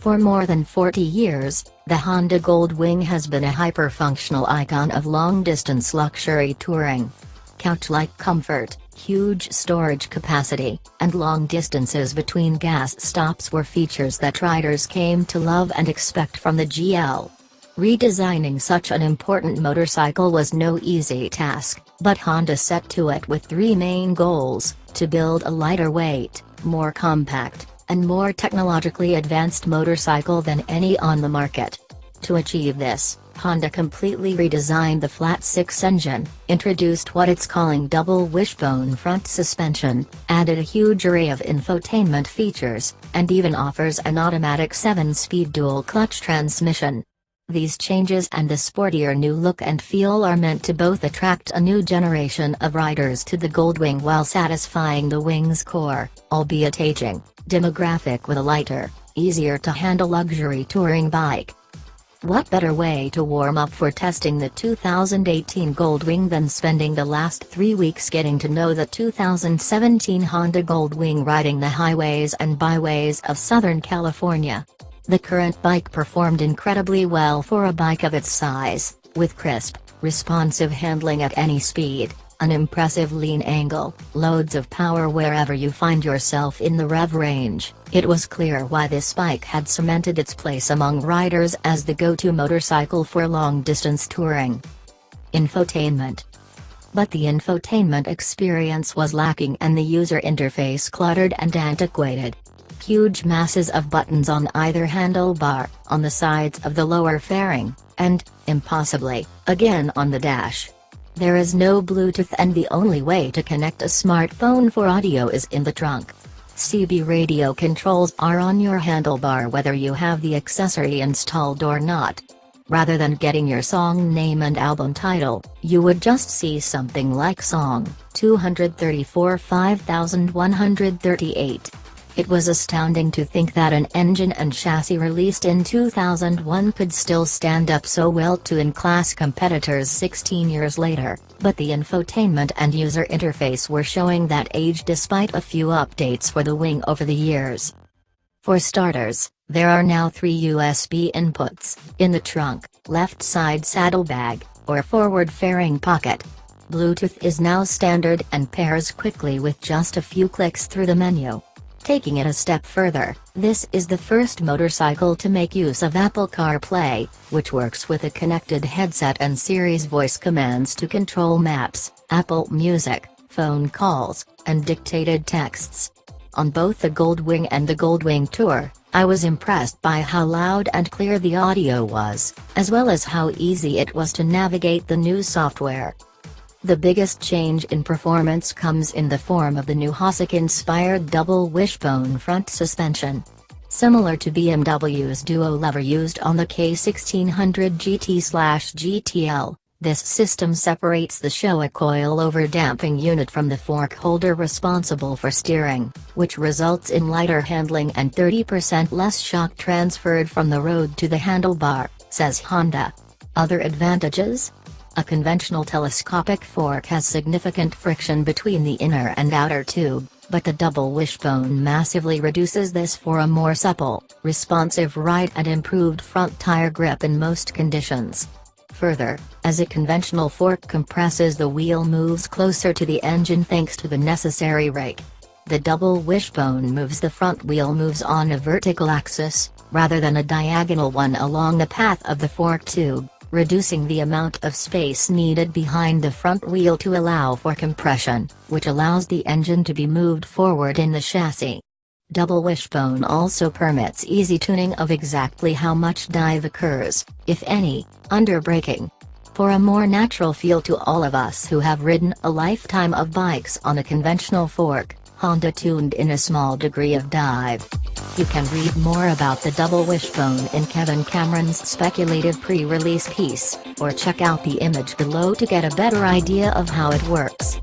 For more than 40 years, the Honda Goldwing has been a hyper-functional icon of long-distance luxury touring. Couch-like comfort, huge storage capacity, and long distances between gas stops were features that riders came to love and expect from the GL. Redesigning such an important motorcycle was no easy task, but Honda set to it with three main goals: to build a lighter weight, more compact, and more technologically advanced motorcycle than any on the market. To achieve this, Honda completely redesigned the flat-six engine, introduced what it's calling double wishbone front suspension, added a huge array of infotainment features, and even offers an automatic 7-speed dual-clutch transmission. These changes and the sportier new look and feel are meant to both attract a new generation of riders to the Goldwing while satisfying the Wing's core, albeit aging, demographic with a lighter, easier-to-handle luxury touring bike. What better way to warm up for testing the 2018 Goldwing than spending the last 3 weeks getting to know the 2017 Honda Goldwing riding the highways and byways of Southern California. The current bike performed incredibly well for a bike of its size, with crisp, responsive handling at any speed, an impressive lean angle, loads of power wherever you find yourself in the rev range. It was clear why this bike had cemented its place among riders as the go-to motorcycle for long-distance touring. Infotainment. But the infotainment experience was lacking and the user interface cluttered and antiquated. Huge masses of buttons on either handlebar, on the sides of the lower fairing, and, impossibly, again on the dash. There is no Bluetooth and the only way to connect a smartphone for audio is in the trunk. CB radio controls are on your handlebar whether you have the accessory installed or not. Rather than getting your song name and album title, you would just see something like Song 234 5138. It was astounding to think that an engine and chassis released in 2001 could still stand up so well to in-class competitors 16 years later, but the infotainment and user interface were showing that age despite a few updates for the Wing over the years. For starters, there are now 3 USB inputs, in the trunk, left side saddlebag, or forward fairing pocket. Bluetooth is now standard and pairs quickly with just a few clicks through the menu. Taking it a step further, this is the first motorcycle to make use of Apple CarPlay, which works with a connected headset and Siri's voice commands to control maps, Apple Music, phone calls, and dictated texts. On both the Goldwing and the Goldwing Tour, I was impressed by how loud and clear the audio was, as well as how easy it was to navigate the new software. The biggest change in performance comes in the form of the new Hossack-inspired double wishbone front suspension. Similar to BMW's duo lever used on the K1600 GT/GTL, this system separates the Showa coil-over damping unit from the fork holder responsible for steering, which results in lighter handling and 30% less shock transferred from the road to the handlebar, says Honda. Other advantages? A conventional telescopic fork has significant friction between the inner and outer tube, but the double wishbone massively reduces this for a more supple, responsive ride and improved front tire grip in most conditions. Further, as a conventional fork compresses, the wheel moves closer to the engine thanks to the necessary rake. The double wishbone moves the front wheel moves on a vertical axis, rather than a diagonal one along the path of the fork tube, reducing the amount of space needed behind the front wheel to allow for compression, which allows the engine to be moved forward in the chassis. Double wishbone also permits easy tuning of exactly how much dive occurs, if any, under braking. For a more natural feel to all of us who have ridden a lifetime of bikes on a conventional fork, Honda tuned in a small degree of dive. You can read more about the double wishbone in Kevin Cameron's speculative pre-release piece, or check out the image below to get a better idea of how it works.